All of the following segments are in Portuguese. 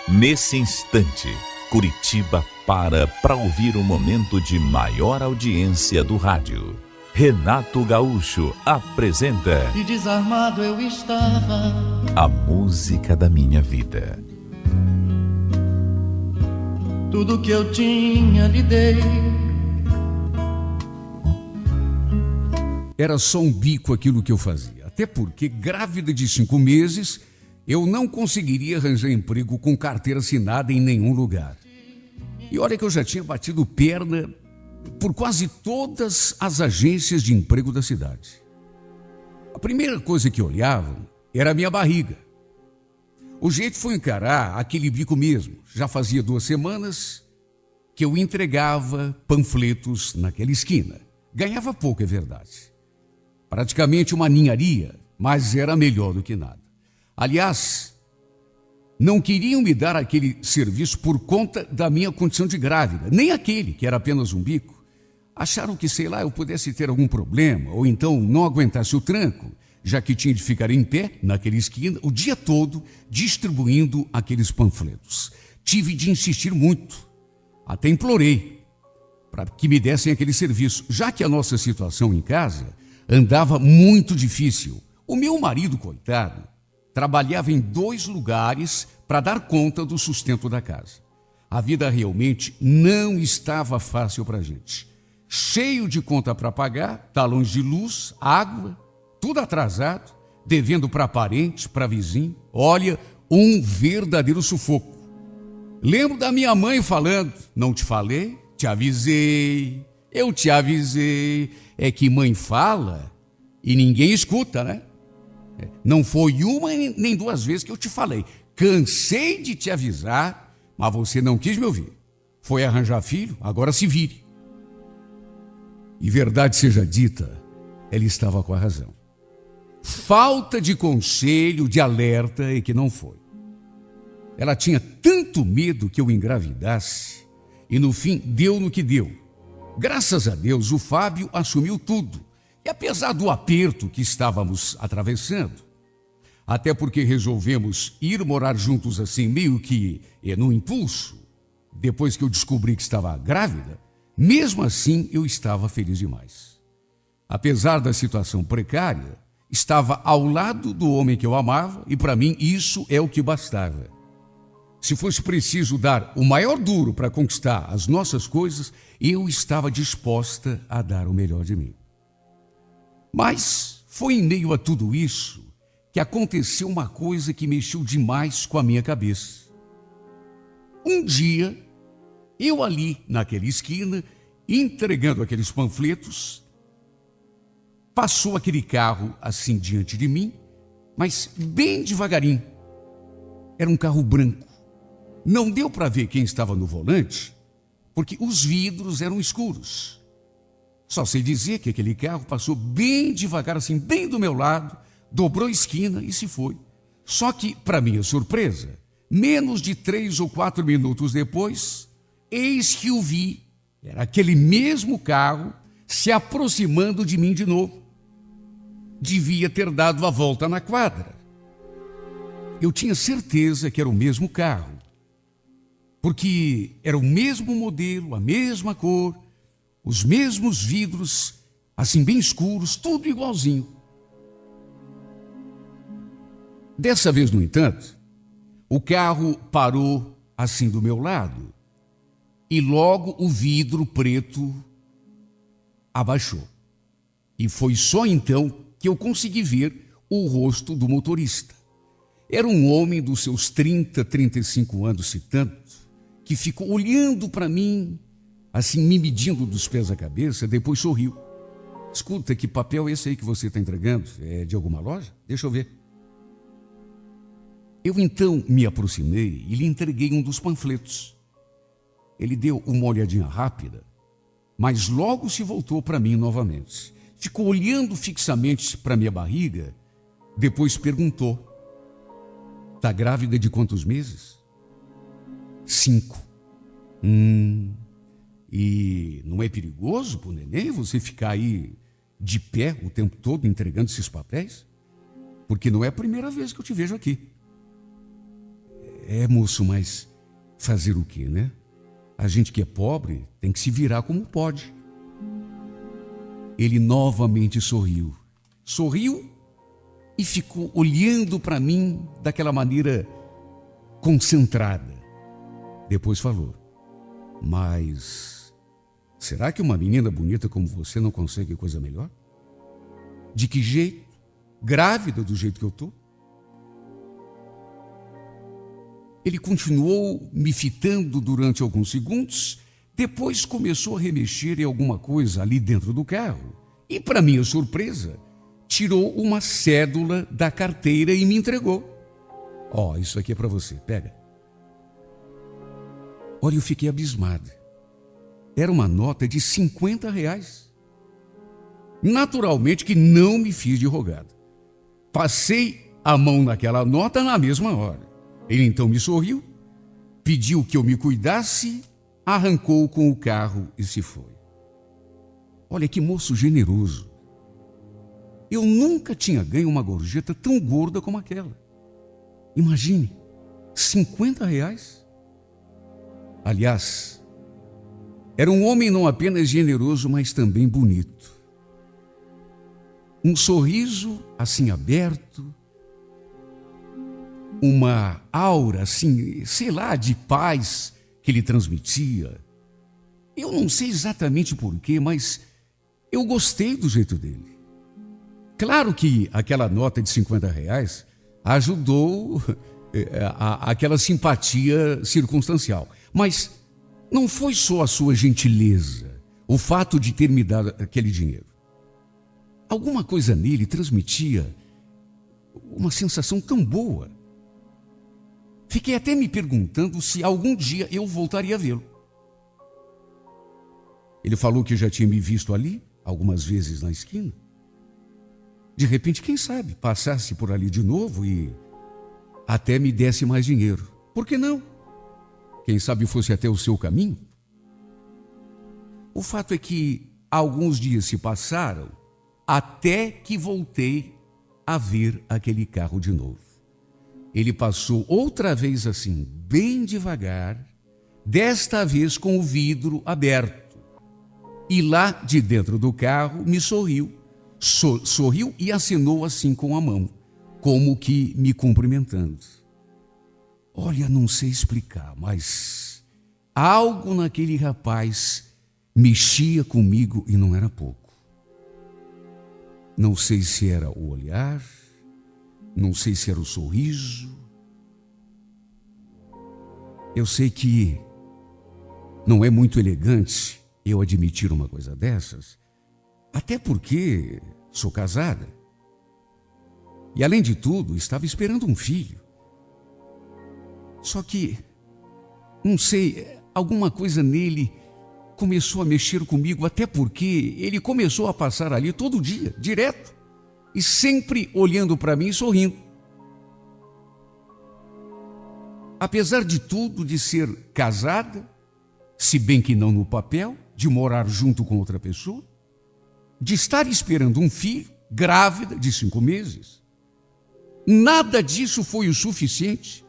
Nesse instante, Curitiba para ouvir o momento de maior audiência do rádio. Renato Gaúcho apresenta E desarmado eu estava, a música da minha vida. tudo que eu tinha lhe dei. Era só um bico aquilo que eu fazia. Até porque, grávida de 5 meses, eu não conseguiria arranjar emprego com carteira assinada em nenhum lugar. E olha que eu já tinha batido perna por quase todas as agências de emprego da cidade. A primeira coisa que olhavam era a minha barriga. O jeito foi encarar aquele bico mesmo. Já fazia 2 semanas que eu entregava panfletos naquela esquina. Ganhava pouco, é verdade. Praticamente uma ninharia, mas era melhor do que nada. Aliás, não queriam me dar aquele serviço por conta da minha condição de grávida, nem aquele, que era apenas um bico. Acharam que, sei lá, eu pudesse ter algum problema, ou então não aguentasse o tranco, já que tinha de ficar em pé, naquela esquina, o dia todo, distribuindo aqueles panfletos. Tive de insistir muito, até implorei, para que me dessem aquele serviço, já que a nossa situação em casa andava muito difícil. O meu marido, coitado, trabalhava em 2 lugares para dar conta do sustento da casa. A vida realmente não estava fácil para a gente. Cheio de conta para pagar, talões de luz, água, tudo atrasado, devendo para parente, para vizinho. Olha, um verdadeiro sufoco. Lembro da minha mãe falando: não te falei? Te avisei, eu te avisei. É que mãe fala e ninguém escuta, né? Não foi uma nem 2 vezes que eu te falei. Cansei de te avisar, mas você não quis me ouvir. Foi arranjar filho, agora se vire. E verdade seja dita, ela estava com a razão. Falta de conselho, de alerta é que não foi. Ela tinha tanto medo que eu engravidasse e no fim deu no que deu. Graças a Deus, o Fábio assumiu tudo. E apesar do aperto que estávamos atravessando, até porque resolvemos ir morar juntos assim, meio que no impulso, depois que eu descobri que estava grávida, mesmo assim eu estava feliz demais. Apesar da situação precária, estava ao lado do homem que eu amava e para mim isso é o que bastava. Se fosse preciso dar o maior duro para conquistar as nossas coisas, eu estava disposta a dar o melhor de mim. Mas foi em meio a tudo isso que aconteceu uma coisa que mexeu demais com a minha cabeça. Um dia, eu ali naquela esquina, entregando aqueles panfletos, passou aquele carro assim diante de mim, mas bem devagarinho. Era um carro branco. Não deu para ver quem estava no volante, porque os vidros eram escuros. Só sei dizer que aquele carro passou bem devagar, assim, bem do meu lado, dobrou a esquina e se foi. Só que, para minha surpresa, menos de 3 ou 4 minutos depois, eis que o vi. Era aquele mesmo carro se aproximando de mim de novo. Devia ter dado a volta na quadra. Eu tinha certeza que era o mesmo carro, porque era o mesmo modelo, a mesma cor, os mesmos vidros, assim bem escuros, tudo igualzinho. Dessa vez, no entanto, o carro parou assim do meu lado e logo o vidro preto abaixou. E foi só então que eu consegui ver o rosto do motorista. Era um homem dos seus 30, 35 anos, se tanto, que ficou olhando para mim, assim me medindo dos pés à cabeça, depois sorriu. Escuta, que papel é esse aí que você está entregando? É de alguma loja? Deixa eu ver. Eu então me aproximei e lhe entreguei um dos panfletos. Ele deu uma olhadinha rápida, mas logo se voltou para mim novamente. Ficou olhando fixamente para minha barriga, depois perguntou: "Tá grávida de quantos meses?" 5. E não é perigoso pro neném você ficar aí de pé o tempo todo entregando esses papéis? Porque não é a primeira vez que eu te vejo aqui. Moço, mas fazer o quê, né? A gente que é pobre tem que se virar como pode. Ele novamente sorriu. Sorriu e ficou olhando para mim daquela maneira concentrada. Depois falou: mas será que uma menina bonita como você não consegue coisa melhor? De que jeito? Grávida do jeito que eu tô? Ele continuou me fitando durante alguns segundos, depois começou a remexer em alguma coisa ali dentro do carro e, para minha surpresa, tirou uma cédula da carteira e me entregou. Isso aqui é para você, pega. Olha, eu fiquei abismado. Era uma nota de R$50. Naturalmente que não me fiz de rogado. Passei a mão naquela nota na mesma hora. Ele então me sorriu, pediu que eu me cuidasse, arrancou com o carro e se foi. Olha que moço generoso. Eu nunca tinha ganho uma gorjeta tão gorda como aquela. Imagine, R$50. Aliás, era um homem não apenas generoso, mas também bonito. Um sorriso assim aberto, uma aura assim, sei lá, de paz que ele transmitia. Eu não sei exatamente porquê, mas eu gostei do jeito dele. Claro que aquela nota de R$50 ajudou aquela simpatia circunstancial, mas não foi só a sua gentileza, o fato de ter me dado aquele dinheiro. Alguma coisa nele transmitia uma sensação tão boa. Fiquei até me perguntando se algum dia eu voltaria a vê-lo. Ele falou que já tinha me visto ali, algumas vezes na esquina. De repente, quem sabe, passasse por ali de novo e até me desse mais dinheiro. Por que não? Quem sabe fosse até o seu caminho? O fato é que alguns dias se passaram até que voltei a ver aquele carro de novo. Ele passou outra vez assim, bem devagar, desta vez com o vidro aberto. E lá de dentro do carro me sorriu. Sorriu e acenou assim com a mão, como que me cumprimentando. Olha, não sei explicar, mas algo naquele rapaz mexia comigo e não era pouco. Não sei se era o olhar, não sei se era o sorriso. Eu sei que não é muito elegante eu admitir uma coisa dessas, até porque sou casada. E além de tudo, estava esperando um filho. Só que, não sei, alguma coisa nele começou a mexer comigo, até porque ele começou a passar ali todo dia, direto, e sempre olhando para mim e sorrindo. Apesar de tudo, de ser casada, se bem que não no papel, de morar junto com outra pessoa, de estar esperando um filho, grávida de 5 meses, nada disso foi o suficiente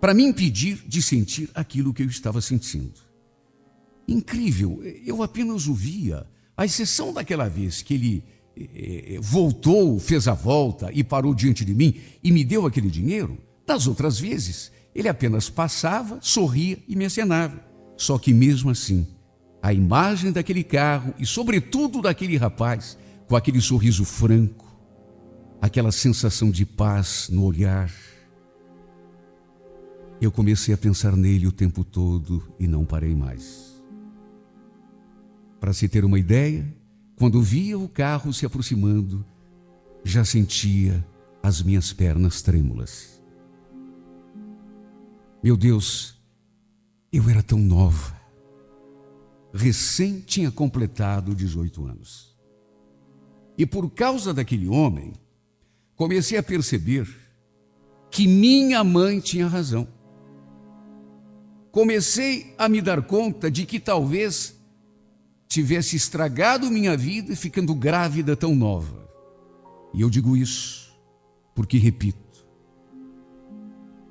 para me impedir de sentir aquilo que eu estava sentindo. Incrível, eu apenas o via, à exceção daquela vez que ele voltou, fez a volta e parou diante de mim e me deu aquele dinheiro. Das outras vezes, ele apenas passava, sorria e me acenava. Só que mesmo assim, a imagem daquele carro e sobretudo daquele rapaz, com aquele sorriso franco, aquela sensação de paz no olhar, eu comecei a pensar nele o tempo todo e não parei mais. Para se ter uma ideia, quando via o carro se aproximando, já sentia as minhas pernas trêmulas. Meu Deus, eu era tão nova. Recém tinha completado 18 anos. E por causa daquele homem, comecei a perceber que minha mãe tinha razão. Comecei a me dar conta de que talvez tivesse estragado minha vida ficando grávida tão nova. E eu digo isso porque, repito,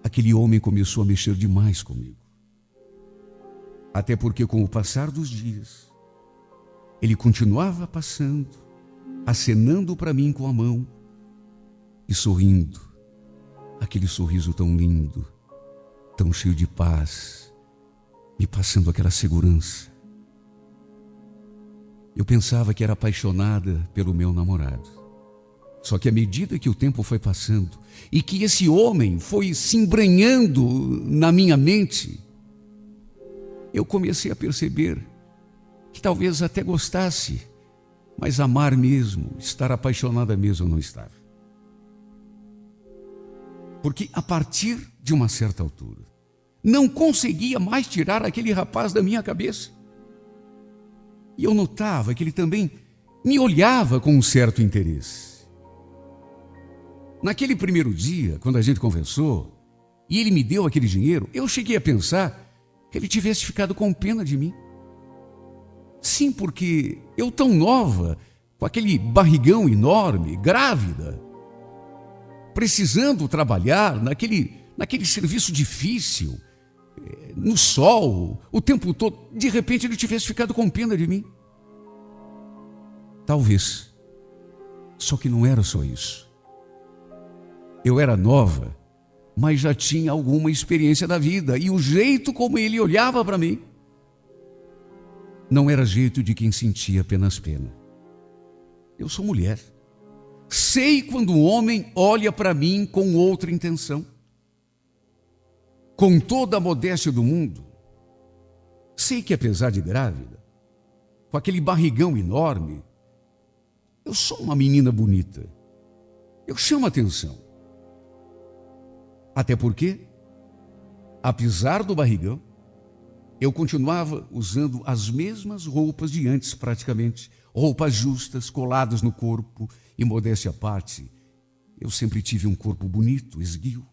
aquele homem começou a mexer demais comigo. Até porque, com o passar dos dias, ele continuava passando, acenando para mim com a mão e sorrindo, aquele sorriso tão lindo, tão cheio de paz, me passando aquela segurança. Eu pensava que era apaixonada pelo meu namorado. Só que à medida que o tempo foi passando e que esse homem foi se embranhando na minha mente, eu comecei a perceber que talvez até gostasse, mas amar mesmo, estar apaixonada mesmo, eu não estava. Porque a partir de uma certa altura, não conseguia mais tirar aquele rapaz da minha cabeça. E eu notava que ele também me olhava com um certo interesse. Naquele primeiro dia, quando a gente conversou, e ele me deu aquele dinheiro, eu cheguei a pensar que ele tivesse ficado com pena de mim. Sim, porque eu tão nova, com aquele barrigão enorme, grávida, precisando trabalhar naquele serviço difícil, no sol, o tempo todo, de repente ele tivesse ficado com pena de mim. Talvez. Só que não era só isso. Eu era nova, mas já tinha alguma experiência da vida, e o jeito como ele olhava para mim não era jeito de quem sentia apenas pena. Eu sou mulher. Sei quando um homem olha para mim com outra intenção. Com toda a modéstia do mundo, sei que apesar de grávida, com aquele barrigão enorme, eu sou uma menina bonita. Eu chamo atenção. Até porque, apesar do barrigão, eu continuava usando as mesmas roupas de antes praticamente, roupas justas, coladas no corpo, e modéstia à parte, eu sempre tive um corpo bonito, esguio.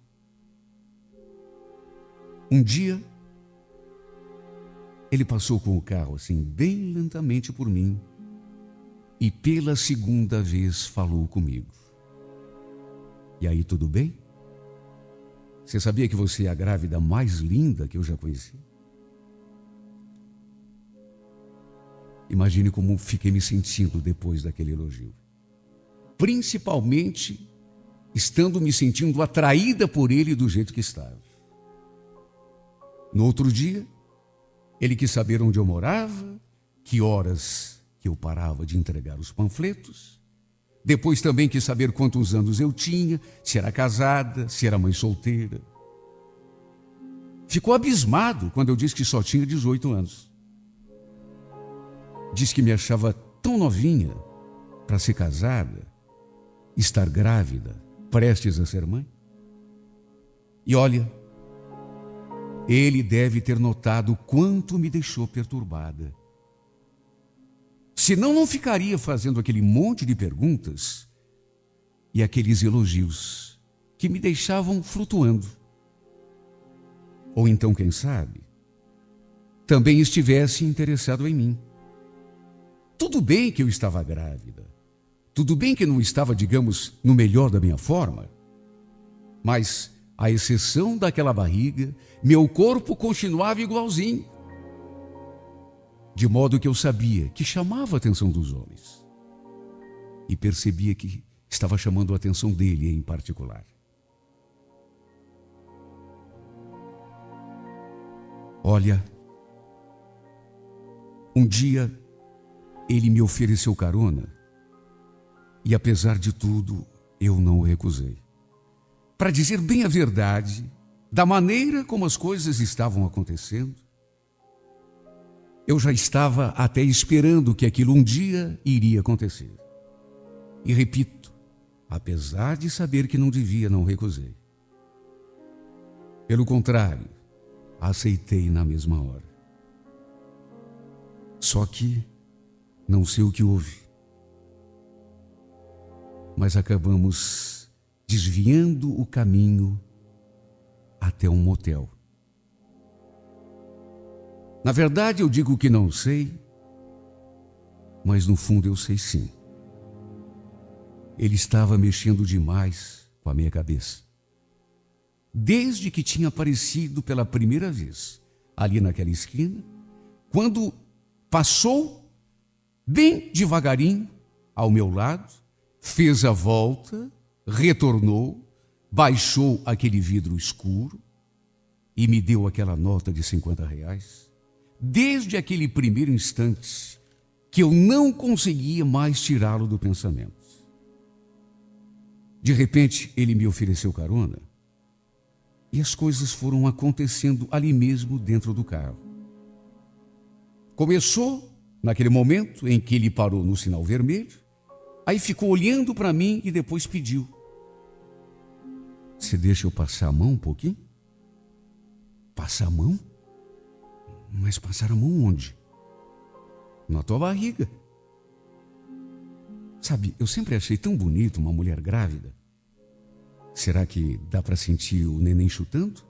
Um dia, ele passou com o carro assim, bem lentamente por mim, e pela segunda vez falou comigo. E aí, tudo bem? Você sabia que você é a grávida mais linda que eu já conheci? Imagine como fiquei me sentindo depois daquele elogio. Principalmente, estando me sentindo atraída por ele do jeito que estava. No outro dia, ele quis saber onde eu morava, que horas que eu parava de entregar os panfletos. Depois também quis saber quantos anos eu tinha, se era casada, se era mãe solteira. Ficou abismado quando eu disse que só tinha 18 anos. Disse que me achava tão novinha para ser casada, estar grávida, prestes a ser mãe. E olha, ele deve ter notado o quanto me deixou perturbada. Senão não ficaria fazendo aquele monte de perguntas e aqueles elogios que me deixavam flutuando. Ou então, quem sabe, também estivesse interessado em mim. Tudo bem que eu estava grávida. Tudo bem que não estava, digamos, no melhor da minha forma. Mas, à exceção daquela barriga, meu corpo continuava igualzinho. De modo que eu sabia que chamava a atenção dos homens. E percebia que estava chamando a atenção dele em particular. Olha, um dia ele me ofereceu carona e, apesar de tudo, eu não o recusei. Para dizer bem a verdade, da maneira como as coisas estavam acontecendo, eu já estava até esperando que aquilo um dia iria acontecer. E repito, apesar de saber que não devia, não recusei. Pelo contrário, aceitei na mesma hora. Só que não sei o que houve, mas acabamos desviando o caminho até um motel. Na verdade, eu digo que não sei, mas no fundo eu sei sim. Ele estava mexendo demais com a minha cabeça. desde que tinha aparecido pela primeira vez ali naquela esquina, quando passou bem devagarinho ao meu lado, fez a volta, retornou, baixou aquele vidro escuro e me deu aquela nota de R$50. Desde aquele primeiro instante que eu não conseguia mais tirá-lo do pensamento. De repente, ele me ofereceu carona e as coisas foram acontecendo ali mesmo dentro do carro. Começou naquele momento em que ele parou no sinal vermelho, aí ficou olhando para mim e depois pediu: "Você deixa eu passar a mão um pouquinho?" "Passar a mão? Mas passar a mão onde?" "Na tua barriga." Sabe, eu sempre achei tão bonito uma mulher grávida. Será que dá para sentir o neném chutando?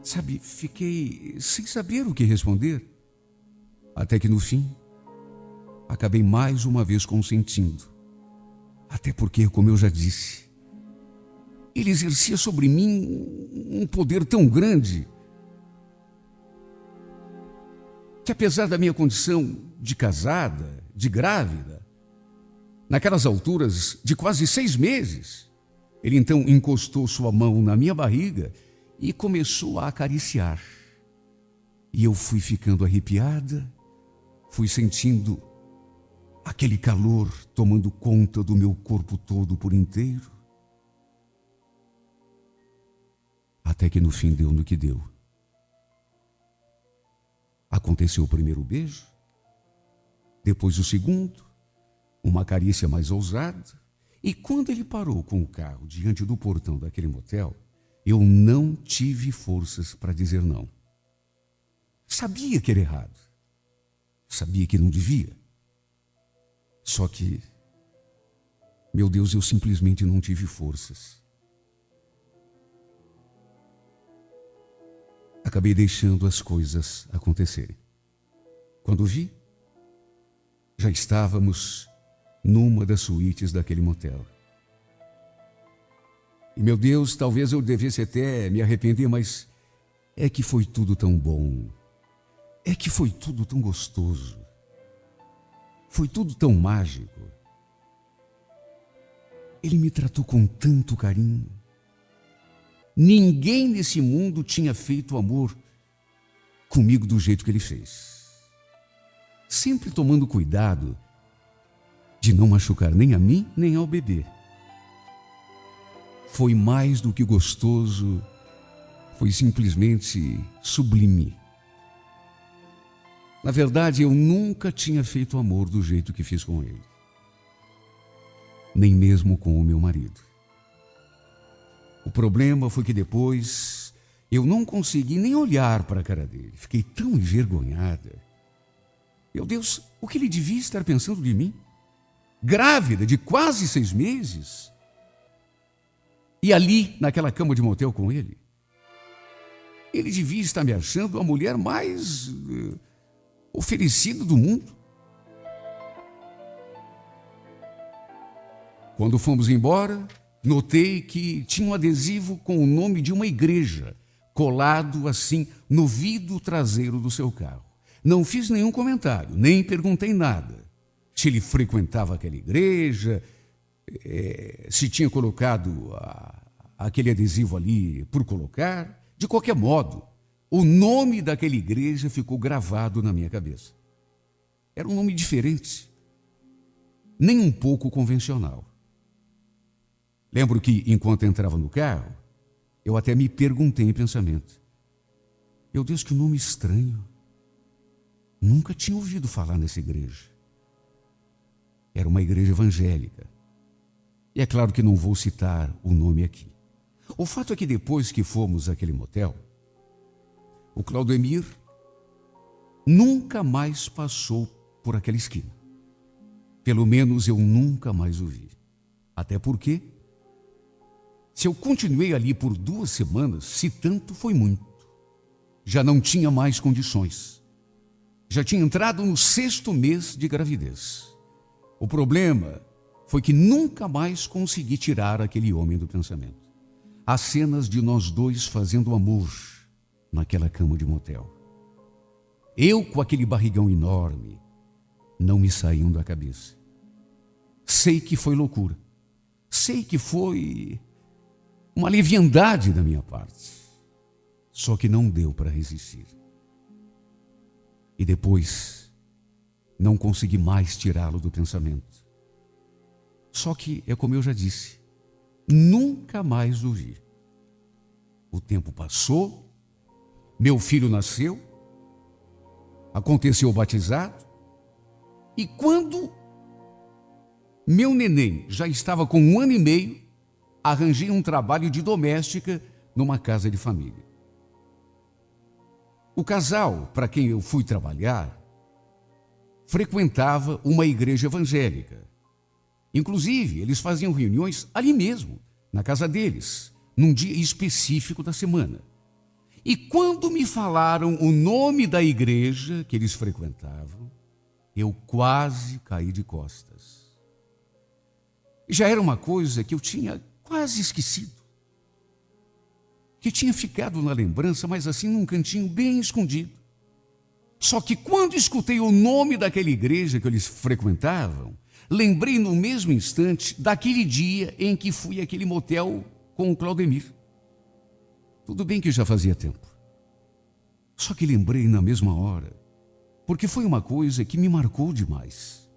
Sabe, fiquei sem saber o que responder. Até que no fim, acabei mais uma vez consentindo. Até porque, como eu já disse, ele exercia sobre mim um poder tão grande que, apesar da minha condição de casada, de grávida, naquelas alturas de quase 6 meses, ele então encostou sua mão na minha barriga e começou a acariciar. E eu fui ficando arrepiada, fui sentindo aquele calor tomando conta do meu corpo todo por inteiro. Até que no fim deu no que deu. Aconteceu o primeiro beijo, depois o segundo, uma carícia mais ousada, e quando ele parou com o carro diante do portão daquele motel, eu não tive forças para dizer não. Sabia que era errado, sabia que não devia, só que, meu Deus, eu simplesmente não tive forças. Acabei deixando as coisas acontecerem. Quando vi, já estávamos numa das suítes daquele motel. E, meu Deus, talvez eu devesse até me arrepender, mas é que foi tudo tão bom. É que foi tudo tão gostoso. Foi tudo tão mágico. Ele me tratou com tanto carinho. Ninguém nesse mundo tinha feito amor comigo do jeito que ele fez. Sempre tomando cuidado de não machucar nem a mim, nem ao bebê. Foi mais do que gostoso, foi simplesmente sublime. Na verdade, eu nunca tinha feito amor do jeito que fiz com ele. Nem mesmo com o meu marido. O problema foi que depois eu não consegui nem olhar para a cara dele. Fiquei tão envergonhada. Meu Deus, o que ele devia estar pensando de mim? Grávida de quase 6 meses? E ali, naquela cama de motel com ele? Ele devia estar me achando a mulher mais oferecida do mundo. Quando fomos embora, notei que tinha um adesivo com o nome de uma igreja colado assim no vidro traseiro do seu carro. Não fiz nenhum comentário, nem perguntei nada. Se ele frequentava aquela igreja, se tinha colocado aquele adesivo ali por colocar. De qualquer modo, o nome daquela igreja ficou gravado na minha cabeça. Era um nome diferente, nem um pouco convencional. Lembro que, enquanto entrava no carro, eu até me perguntei em pensamento: meu Deus, que nome estranho. Nunca tinha ouvido falar nessa igreja. Era uma igreja evangélica. E é claro que não vou citar o nome aqui. O fato é que depois que fomos àquele motel, o Claudemir nunca mais passou por aquela esquina. Pelo menos eu nunca mais o vi. Até porque, se eu continuei ali por 2 semanas, se tanto foi muito, já não tinha mais condições. Já tinha entrado no 6º mês de gravidez. O problema foi que nunca mais consegui tirar aquele homem do pensamento. As cenas de nós dois fazendo amor naquela cama de motel. Eu com aquele barrigão enorme, não me saíam da cabeça. Sei que foi loucura. Sei que foi uma leviandade da minha parte. Só que não deu para resistir. E depois, não consegui mais tirá-lo do pensamento. Só que, é como eu já disse, nunca mais o vi. O tempo passou, meu filho nasceu, aconteceu o batizado, e quando meu neném já estava com 1 ano e meio, arranjei um trabalho de doméstica numa casa de família. O casal para quem eu fui trabalhar frequentava uma igreja evangélica. Inclusive, eles faziam reuniões ali mesmo, na casa deles, num dia específico da semana. E quando me falaram o nome da igreja que eles frequentavam, eu quase caí de costas. Já era uma coisa que eu tinha quase esquecido, que tinha ficado na lembrança, mas assim num cantinho bem escondido. Só que quando escutei o nome daquela igreja que eles frequentavam, lembrei no mesmo instante daquele dia em que fui àquele motel com o Claudemir. Tudo bem que já fazia tempo. Só que lembrei na mesma hora, porque foi uma coisa que me marcou demais.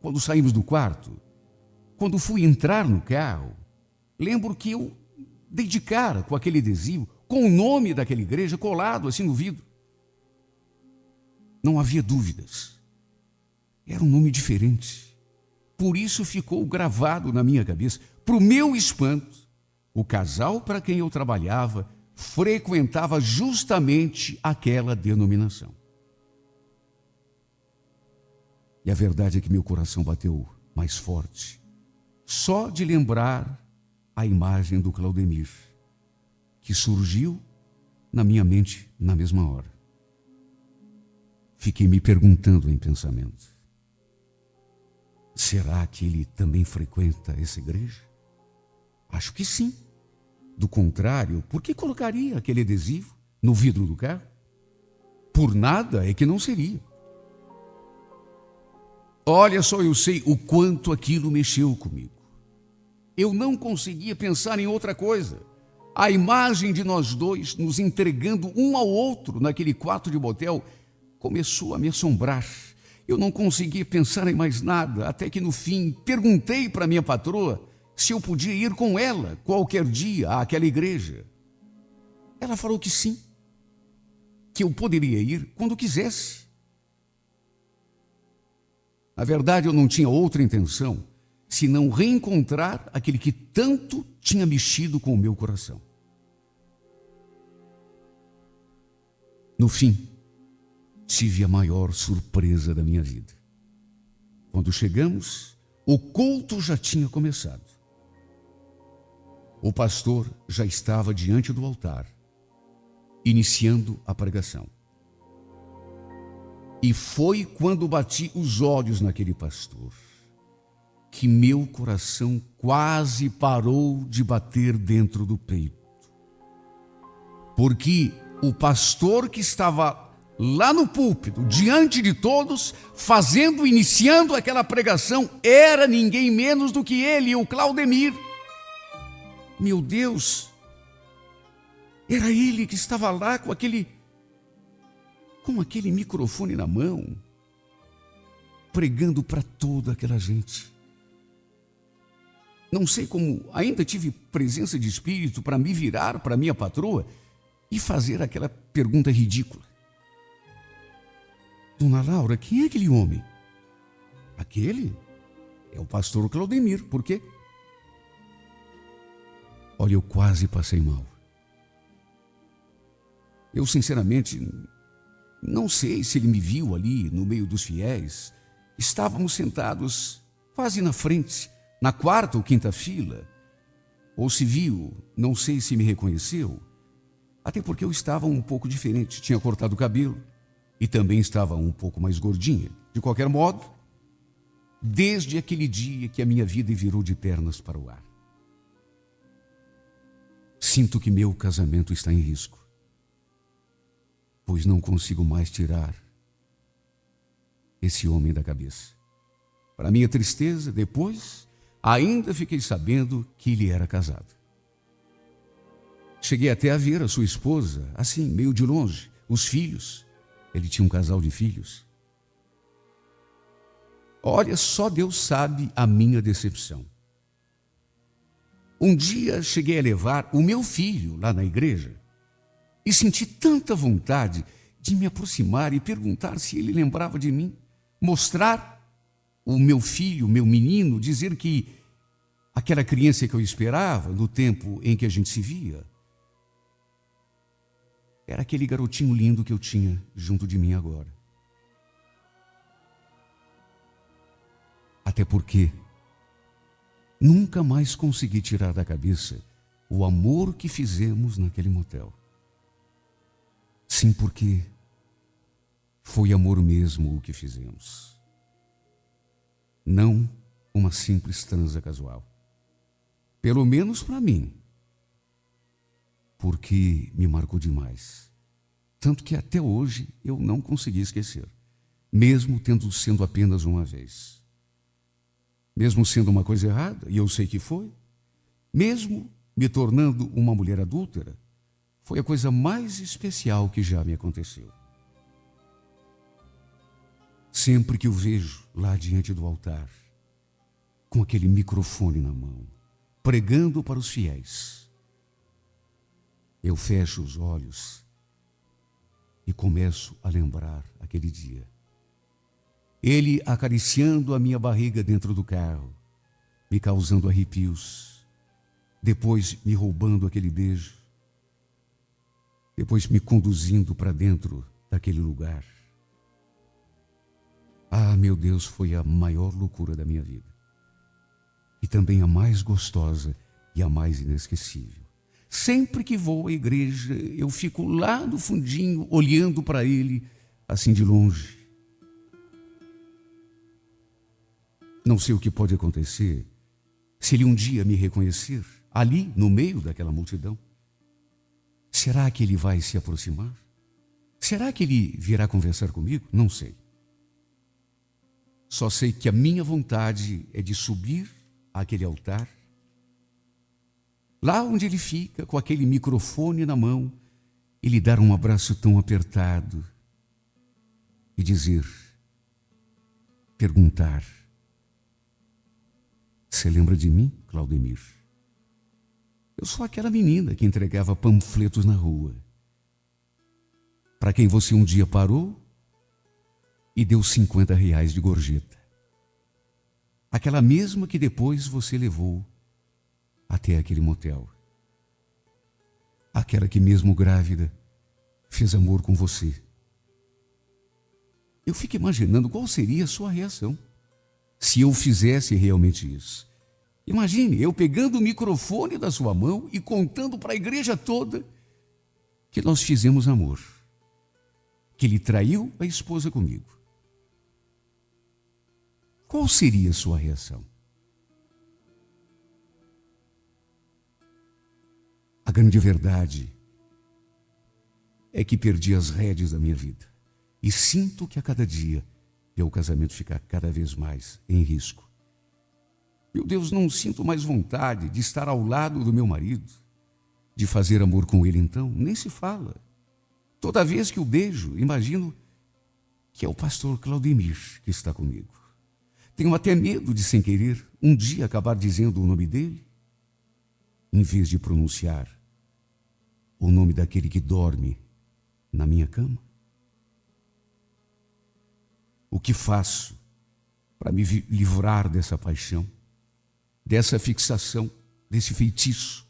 Quando saímos do quarto, quando fui entrar no carro, lembro que eu dei de cara com aquele adesivo, com o nome daquela igreja colado assim no vidro. Não havia dúvidas. Era um nome diferente. Por isso ficou gravado na minha cabeça. Para o meu espanto, o casal para quem eu trabalhava frequentava justamente aquela denominação. E a verdade é que meu coração bateu mais forte, só de lembrar a imagem do Claudemir, que surgiu na minha mente na mesma hora. Fiquei me perguntando em pensamento: será que ele também frequenta essa igreja? Acho que sim. Do contrário, por que colocaria aquele adesivo no vidro do carro? Por nada é que não seria. Olha só, eu sei o quanto aquilo mexeu comigo. Eu não conseguia pensar em outra coisa. A imagem de nós dois nos entregando um ao outro naquele quarto de motel começou a me assombrar. Eu não conseguia pensar em mais nada, até que no fim perguntei para minha patroa se eu podia ir com ela qualquer dia àquela igreja. Ela falou que sim, que eu poderia ir quando quisesse. Na verdade, eu não tinha outra intenção senão reencontrar aquele que tanto tinha mexido com o meu coração. No fim, tive a maior surpresa da minha vida. Quando chegamos, o culto já tinha começado. O pastor já estava diante do altar, iniciando a pregação. E foi quando bati os olhos naquele pastor que meu coração quase parou de bater dentro do peito. Porque o pastor que estava lá no púlpito, diante de todos, iniciando aquela pregação, era ninguém menos do que ele, o Claudemir. Meu Deus, era ele que estava lá com aquele microfone na mão, pregando para toda aquela gente. Não sei como ainda tive presença de espírito para me virar para minha patroa e fazer aquela pergunta ridícula: Dona Laura, quem é aquele homem? Aquele é o pastor Claudemir. Por quê? Olha, eu quase passei mal. Eu, sinceramente, não sei se ele me viu ali no meio dos fiéis. Estávamos sentados quase na frente, na quarta ou quinta fila. Ou se viu, não sei se me reconheceu. Até porque eu estava um pouco diferente. Tinha cortado o cabelo e também estava um pouco mais gordinha. De qualquer modo, desde aquele dia que a minha vida virou de pernas para o ar. Sinto que meu casamento está em risco, pois não consigo mais tirar esse homem da cabeça. Para minha tristeza, depois, ainda fiquei sabendo que ele era casado. Cheguei até a ver a sua esposa, assim, meio de longe, os filhos. Ele tinha um casal de filhos. Olha, só Deus sabe a minha decepção. Um dia cheguei a levar o meu filho lá na igreja e senti tanta vontade de me aproximar e perguntar se ele lembrava de mim, mostrar o meu filho, meu menino, dizer que aquela criança que eu esperava no tempo em que a gente se via era aquele garotinho lindo que eu tinha junto de mim agora. Até porque nunca mais consegui tirar da cabeça o amor que fizemos naquele motel. Sim, porque foi amor mesmo o que fizemos. Não uma simples transa casual. Pelo menos para mim. Porque me marcou demais. Tanto que até hoje eu não consegui esquecer. Mesmo tendo sendo apenas uma vez. Mesmo sendo uma coisa errada, e eu sei que foi. Mesmo me tornando uma mulher adúltera, foi a coisa mais especial que já me aconteceu. Sempre que o vejo lá diante do altar, com aquele microfone na mão, pregando para os fiéis, eu fecho os olhos e começo a lembrar aquele dia. Ele acariciando a minha barriga dentro do carro, me causando arrepios, depois me roubando aquele beijo, depois me conduzindo para dentro daquele lugar. Ah, meu Deus, foi a maior loucura da minha vida. E também a mais gostosa e a mais inesquecível. Sempre que vou à igreja, eu fico lá no fundinho, olhando para ele, assim de longe. Não sei o que pode acontecer se ele um dia me reconhecer, ali no meio daquela multidão. Será que ele vai se aproximar? Será que ele virá conversar comigo? Não sei. Só sei que a minha vontade é de subir àquele altar, lá onde ele fica, com aquele microfone na mão, e lhe dar um abraço tão apertado e dizer, perguntar: você lembra de mim, Claudemir? Eu sou aquela menina que entregava panfletos na rua, para quem você um dia parou e deu R$50 de gorjeta. Aquela mesma que depois você levou até aquele motel. Aquela que mesmo grávida fez amor com você. Eu fico imaginando qual seria a sua reação se eu fizesse realmente isso. Imagine eu pegando o microfone da sua mão e contando para a igreja toda que nós fizemos amor, que ele traiu a esposa comigo. Qual seria a sua reação? A grande verdade é que perdi as rédeas da minha vida e sinto que a cada dia meu casamento fica cada vez mais em risco. Meu Deus, não sinto mais vontade de estar ao lado do meu marido, de fazer amor com ele então, nem se fala. Toda vez que o beijo, imagino que é o pastor Claudemir que está comigo. Tenho até medo de, sem querer, um dia acabar dizendo o nome dele, em vez de pronunciar o nome daquele que dorme na minha cama. O que faço para me livrar dessa paixão, dessa fixação, desse feitiço?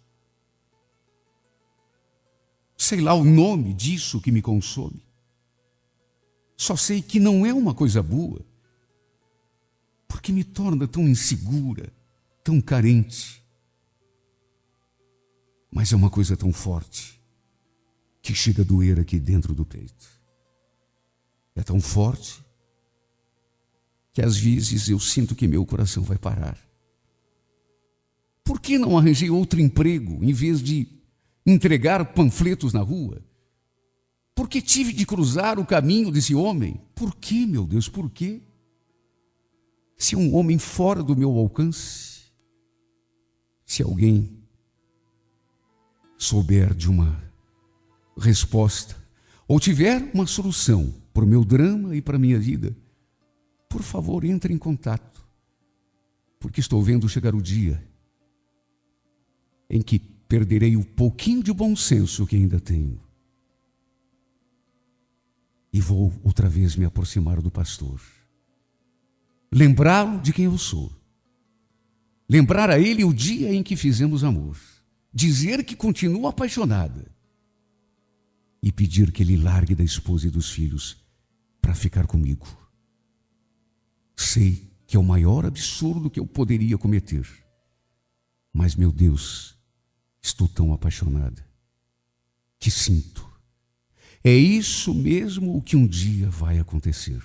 Sei lá o nome disso que me consome. Só sei que não é uma coisa boa, porque me torna tão insegura, tão carente. Mas é uma coisa tão forte que chega a doer aqui dentro do peito. É tão forte que que às vezes eu sinto que meu coração vai parar. Por que não arranjei outro emprego em vez de entregar panfletos na rua? Por que tive de cruzar o caminho desse homem? Por que, meu Deus, por quê? Se é um homem fora do meu alcance, se alguém souber de uma resposta ou tiver uma solução para o meu drama e para a minha vida, por favor, entre em contato, porque estou vendo chegar o dia em que perderei o pouquinho de bom senso que ainda tenho e vou outra vez me aproximar do pastor, lembrá-lo de quem eu sou, lembrar a ele o dia em que fizemos amor, dizer que continuo apaixonada e pedir que ele largue da esposa e dos filhos para ficar comigo. Sei que é o maior absurdo que eu poderia cometer, mas, meu Deus, estou tão apaixonada que sinto. É isso mesmo o que um dia vai acontecer.